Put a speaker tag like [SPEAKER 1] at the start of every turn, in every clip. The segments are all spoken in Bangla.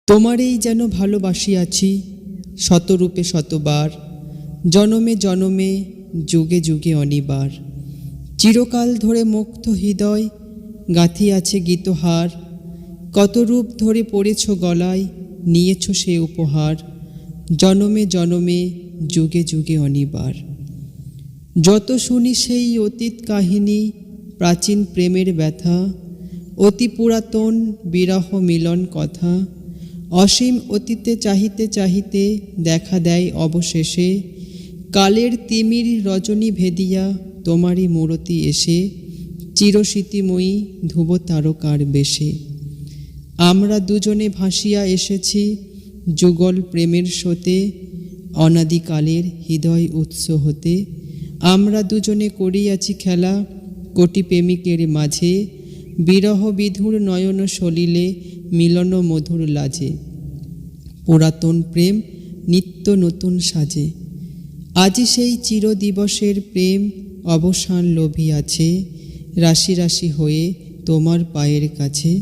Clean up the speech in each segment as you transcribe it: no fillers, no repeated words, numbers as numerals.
[SPEAKER 1] তোমারেই যেন ভালোবাসিয়াছি শতরূপে শতবার, জনমে জনমে যুগে যুগে অনিবার। চিরকাল ধরে মুগ্ধ হৃদয় গাঁথিয়াছে গীতহার, কত রূপ ধরে পড়েছ গলায়, নিয়েছ সে উপহার। জনমে জনমে যুগে যুগে অনিবার। যত শুনি সেই অতীত কাহিনী, প্রাচীন প্রেমের ব্যথা, অতি পুরাতন বিরহ মিলন কথা। অসীম অতীতে চাহিতে চাহিতে দেখা দেয় অবশেষে, কালের তিমির রজনী ভেদিয়া তোমারই মূরতি এসে, চিরস্মৃতিময়ী ধ্রুব তারকার বেশে। আমরা দুজনে ভাসিয়া এসেছি যুগল প্রেমের স্রোতে, অনাদিকালের হৃদয় উৎস হতে। আমরা দুজনে করিয়াছি খেলা কোটি প্রেমিকের মাঝে, বিরহ বিধুর নয়ন সলিলে মিলন মধুর লাজে। পুরাতন প্রেম নিত্য নতুন সাজে, আজি সেই চিরদিবসের প্রেম অবসান লোভিয়াছে, রাশি রাশি হয়ে তোমার পায়ের কাছে।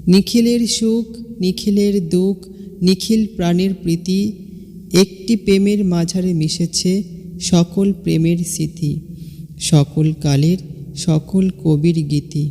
[SPEAKER 1] নিখিলের সুখ নিখিলের দুঃখ নিখিল প্রাণের প্রীতি, একটি প্রেমের মাঝারে মিশেছে সকল প্রেমের স্মৃতি, সকল কালের সকল কবির গীতি।